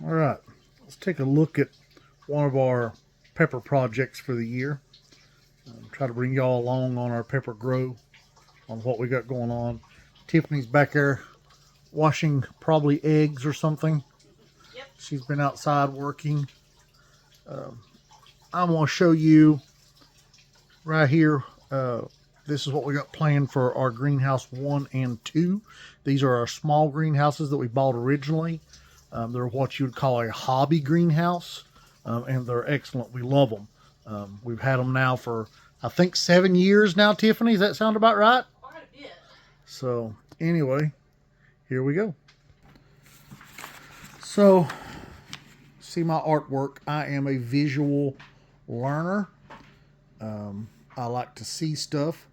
All right, let's take a look at one of our pepper projects for the year. Try to bring y'all along on our pepper grow, on what we got going on. Tiffany's back there washing probably eggs or something. Yep. She's been outside working. I'm going to show you right here. This is what we got planned for our greenhouse 1 and 2. These are our small greenhouses that we bought originally. They're what you would call a hobby greenhouse, and they're excellent. We love them. We've had them now for, I think, 7 years now, Tiffany. Does that sound about right? Quite a bit. So, anyway, here we go. So, see my artwork. I am a visual learner. I like to see stuff.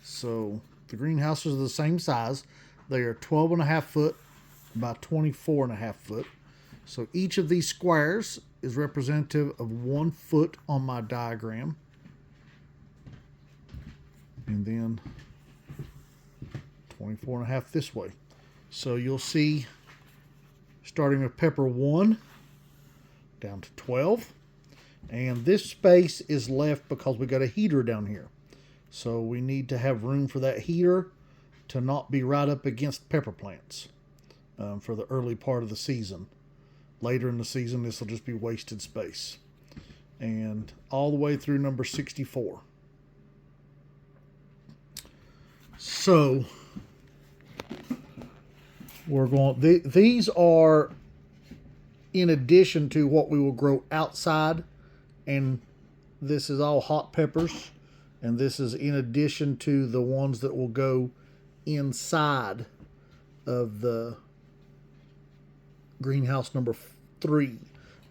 So, the greenhouses are the same size. They are 12.5 foot by 24.5 foot. So each of these squares is representative of 1 foot on my diagram. And then 24.5 this way. So you'll see, starting with pepper 1 down to 12. And this space is left because we got a heater down here. So we need to have room for that heater to not be right up against pepper plants for the early part of the season. Later in the season, this will just be wasted space. And all the way through number 64. So we're going, these are in addition to what we will grow outside, and this is all hot peppers, and this is in addition to the ones that will go inside of the greenhouse number 3,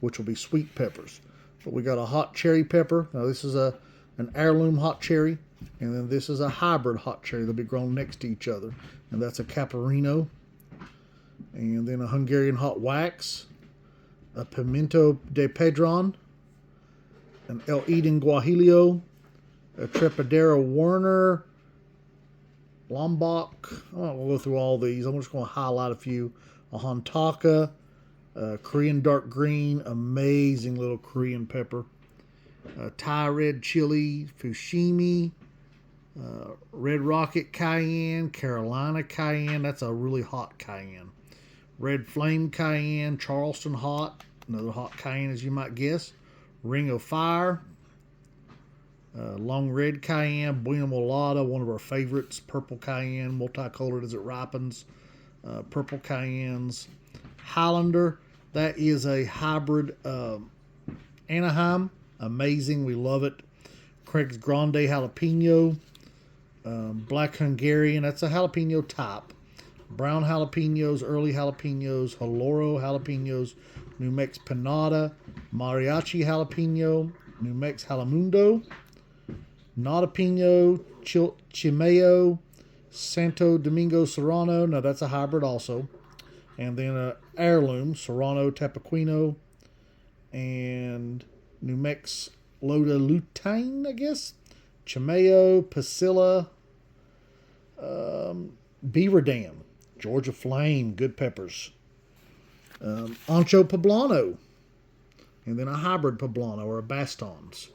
which will be sweet peppers. But we got a hot cherry pepper. Now this is an heirloom hot cherry, and then this is a hybrid hot cherry. They'll be grown next to each other, and that's a Caparino. And then a Hungarian hot wax, a Pimento de Pedron, an El Eden Guajillo, a Trepadero Werner, Lombok. I'm not going to go through all these. I'm just going to highlight a few. A Hontaka, Korean dark green, amazing little Korean pepper. Thai red chili, Fushimi, Red Rocket cayenne, Carolina cayenne. That's a really hot cayenne. Red Flame cayenne, Charleston hot, another hot cayenne as you might guess. Ring of Fire, Long Red cayenne, Buena Mulata, one of our favorites. Purple cayenne, multicolored as it ripens. Purple cayennes. Highlander, that is a hybrid Anaheim. Amazing, we love it. Craig's Grande jalapeno. Black Hungarian, that's a jalapeno type. Brown jalapenos, early jalapenos, Haloro jalapenos, New Mex Panada, Mariachi jalapeno, New Mex Jalamundo, Notapino, Chimeo, Santo Domingo Serrano. Now that's a hybrid also. And then a heirloom, Serrano Tapequino, and New Mex Loda Lutine, I guess. Chimeo, Pasilla, Beaver Dam, Georgia Flame, good peppers. Ancho Poblano, and then a hybrid Poblano or a Bastons.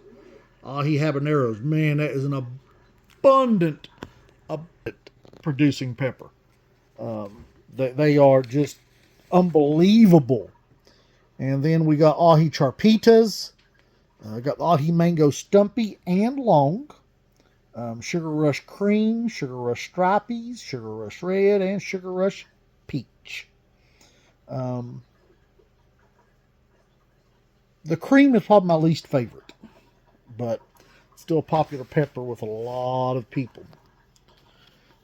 Ahi Habaneros, man, that is an abundant producing pepper. They are just unbelievable. And then we got Ahi Charpitas. Got Ahi Mango Stumpy and Long. Sugar Rush Cream, Sugar Rush Stripies, Sugar Rush Red, and Sugar Rush Peach. The cream is probably my least favorite, but still a popular pepper with a lot of people.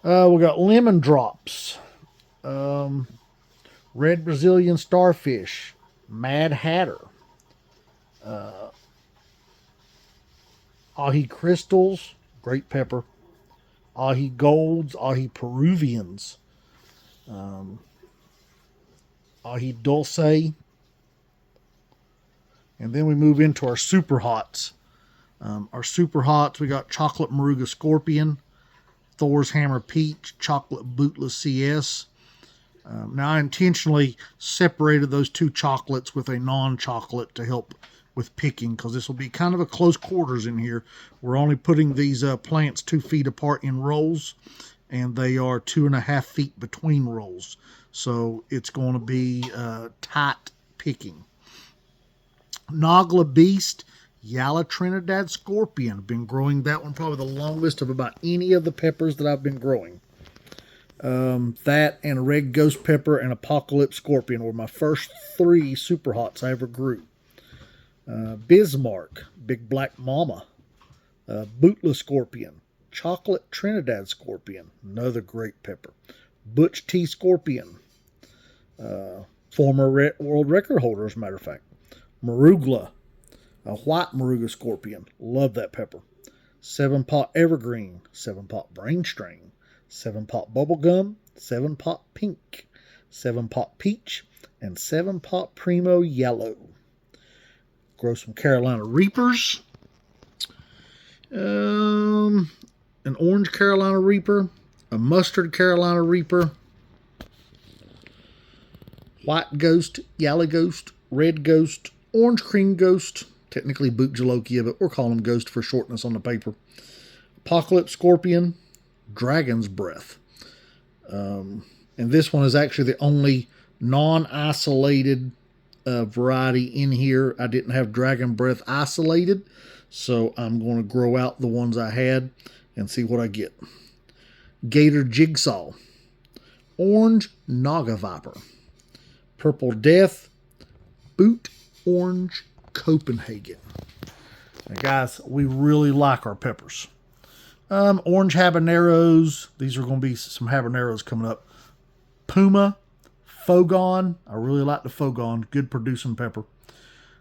We got Lemon Drops, Red Brazilian Starfish, Mad Hatter, Ahi Crystals, great pepper, Ahi Golds, Ahi Peruvians, Ahi Dulce, and then we move into our super hots. Our super hots, we got Chocolate Moruga Scorpion, Thor's Hammer Peach, Chocolate Bootless CS, Now, I intentionally separated those two chocolates with a non-chocolate to help with picking, because this will be kind of a close quarters in here. We're only putting these plants 2 feet apart in rows, and they are 2.5 feet between rows. So it's going to be tight picking. Nagla Beast, Yellow Trinidad Scorpion. Been growing that one probably the longest of about any of the peppers that I've been growing. That and a Red Ghost Pepper and Apocalypse Scorpion were my first 3 super hots I ever grew. Bismarck, Big Black Mama, Bootless Scorpion, Chocolate Trinidad Scorpion, another great pepper. Butch T Scorpion, former world record holder, as a matter of fact. Marugla, a white Maruga Scorpion, love that pepper. 7-pot Evergreen, 7-pot Brain Strain, 7-pot Bubblegum, 7-pot Pink, 7-pot Peach, and 7-pot Primo Yellow. Grow some Carolina Reapers. An orange Carolina Reaper, a mustard Carolina Reaper, white Ghost, yellow Ghost, red Ghost, orange cream Ghost, technically Boot Jalokia, but we're calling them Ghost for shortness on the paper. Apocalypse Scorpion, Dragon's Breath. And this one is actually the only non-isolated variety in here. I didn't have Dragon Breath isolated, so I'm going to grow out the ones I had and see what I get. Gator Jigsaw, Orange Naga Viper, Purple Death, Boot Orange Copenhagen. Now guys, we really like our peppers. Orange Habaneros. These are going to be some habaneros coming up. Puma, Fogon. I really like the Fogon. Good producing pepper.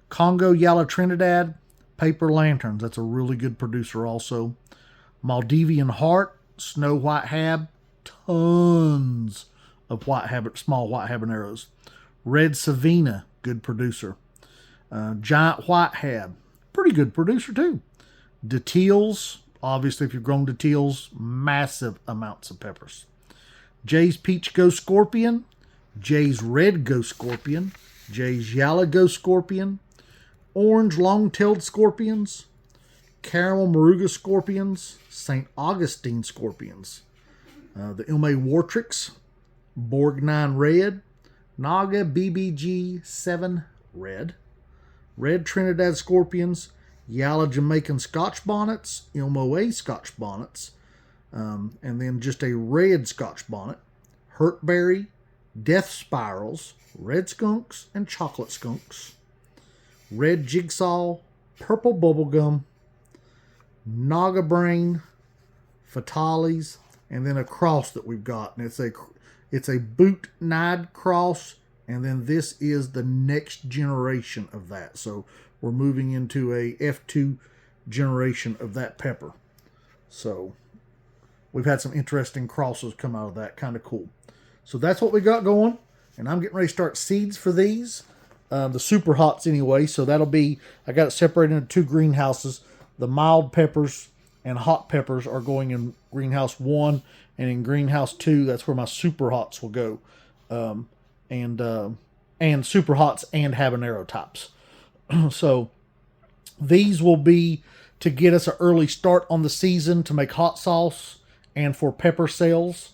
Congo Yellow Trinidad, Paper Lanterns. That's a really good producer also. Maldivian Heart, Snow White Hab. Tons of small white habaneros. Red Savina, good producer. Giant White Hab, pretty good producer too. Details, obviously if you've grown details, massive amounts of peppers. Jay's Peach Ghost Scorpion, Jay's Red Ghost Scorpion, Jay's Yellow Ghost Scorpion, Orange Long-Tailed Scorpions, Caramel Maruga Scorpions, St. Augustine Scorpions, the Ilme Wartrix, Borgnine Red, Naga BBG 7 Red, Red Trinidad Scorpions, Yellow Jamaican Scotch Bonnets, Ilmo A Scotch Bonnets, and then just a red Scotch Bonnet, Hurtberry, Death Spirals, Red Skunks, and Chocolate Skunks, Red Jigsaw, Purple Bubblegum, Naga Brain, Fatales, and then a cross that we've got. And it's a Boot Nide cross, and then this is the next generation of that. So we're moving into a F2 generation of that pepper. So we've had some interesting crosses come out of that. Kind of cool. So that's what we got going. And I'm getting ready to start seeds for these. The super hots anyway. So that'll be, I got it separated into 2 greenhouses. The mild peppers and hot peppers are going in greenhouse 1. And in greenhouse 2, that's where my super hots will go. And super hots and habanero tops. So these will be to get us an early start on the season to make hot sauce and for pepper sales.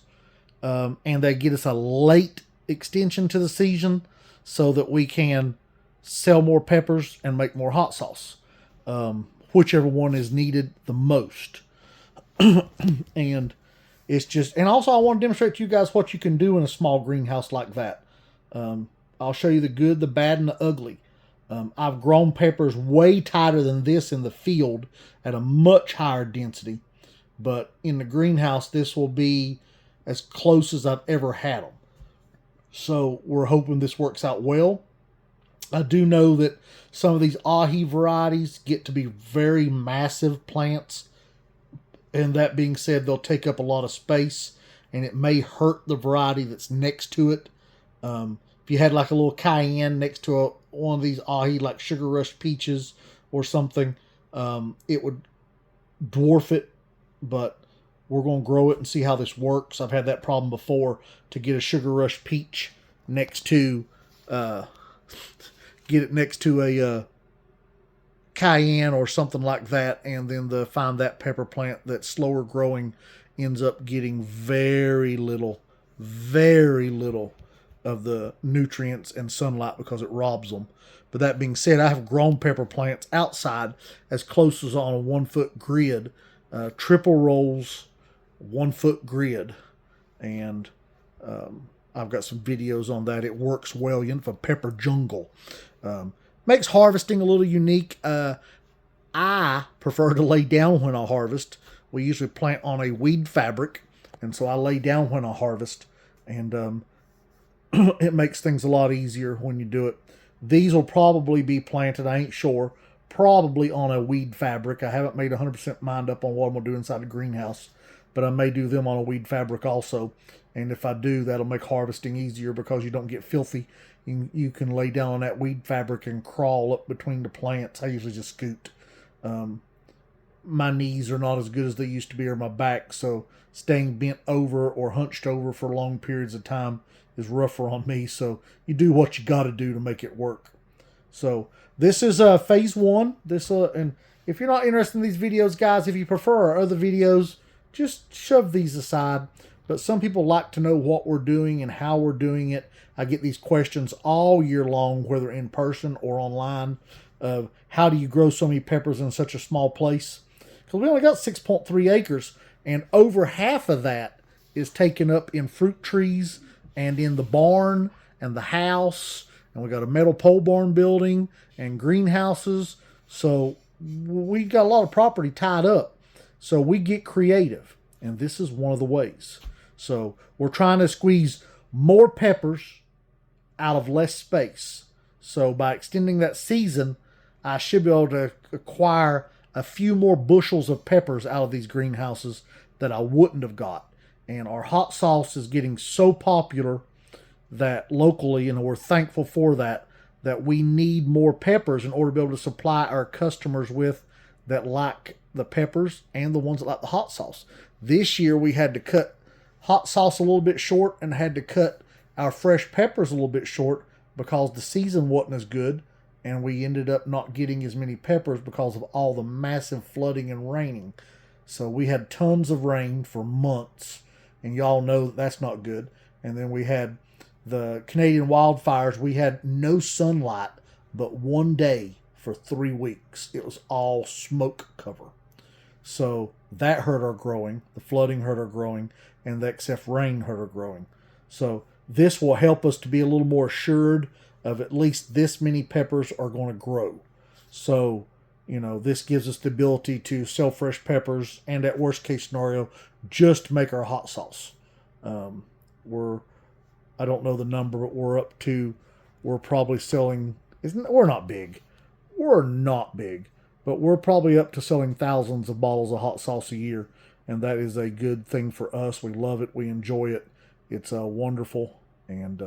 And they get us a late extension to the season so that we can sell more peppers and make more hot sauce. Whichever one is needed the most. And it's just, and also I want to demonstrate to you guys what you can do in a small greenhouse like that. I'll show you the good, the bad, and the ugly. I've grown peppers way tighter than this in the field at a much higher density. But in the greenhouse, this will be as close as I've ever had them. So we're hoping this works out well. I do know that some of these ahi varieties get to be very massive plants. And that being said, they'll take up a lot of space. And it may hurt the variety that's next to it. If you had like a little cayenne next to one of these ahi, like Sugar Rush Peaches or something, it would dwarf it. But we're going to grow it and see how this works. I've had that problem before to get a Sugar Rush peach next to, get it next to a cayenne or something like that, and then find that pepper plant that's slower growing ends up getting very little of the nutrients and sunlight because it robs them. But that being said, I have grown pepper plants outside as close as on a 1 foot grid, triple rolls, 1 foot grid, and I've got some videos on that. It works well. You know, for pepper jungle. Makes harvesting a little unique. I prefer to lay down when I harvest. We usually plant on a weed fabric, and so I lay down when I harvest, and it makes things a lot easier when you do it. These will probably be planted, I ain't sure, probably on a weed fabric. I haven't made 100% mind up on what I'm going to do inside the greenhouse, but I may do them on a weed fabric also. And if I do, that'll make harvesting easier because you don't get filthy. You can lay down on that weed fabric and crawl up between the plants. I usually just scoot. My knees are not as good as they used to be, or my back, so staying bent over or hunched over for long periods of time is rougher on me. So you do what you got to do to make it work. So this is phase one. And if you're not interested in these videos, guys, if you prefer our other videos, just shove these aside. But some people like to know what we're doing and how we're doing it. I get these questions all year long, whether in person or online, of how do you grow so many peppers in such a small place? Because we only got 6.3 acres, and over half of that is taken up in fruit trees and in the barn and the house, and we got a metal pole barn building and greenhouses. So we got a lot of property tied up. So we get creative, and this is one of the ways. So we're trying to squeeze more peppers out of less space. So by extending that season, I should be able to acquire a few more bushels of peppers out of these greenhouses that I wouldn't have got. And our hot sauce is getting so popular that locally, and we're thankful for that, that we need more peppers in order to be able to supply our customers with that like the peppers and the ones that like the hot sauce. This year we had to cut hot sauce a little bit short and had to cut our fresh peppers a little bit short because the season wasn't as good, and we ended up not getting as many peppers because of all the massive flooding and raining. So we had tons of rain for months, and y'all know that that's not good. And then we had the Canadian wildfires. We had no sunlight but one day for 3 weeks. It was all smoke cover. So that hurt our growing. The flooding hurt our growing, and the excess rain hurt our growing. So this will help us to be a little more assured of at least this many peppers are going to grow. So, you know, this gives us the ability to sell fresh peppers, and at worst case scenario, just make our hot sauce. I don't know the number, but we're probably selling, we're not big. We're not big, but we're probably up to selling thousands of bottles of hot sauce a year. And that is a good thing for us. We love it. We enjoy it. It's wonderful. And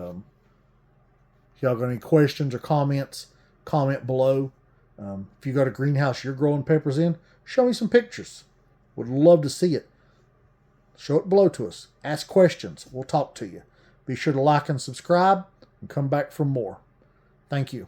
if y'all got any questions or comments, comment below. If you got a greenhouse you're growing peppers in, show me some pictures. Would love to see it. Show it below to us. Ask questions. We'll talk to you. Be sure to like and subscribe and come back for more. Thank you.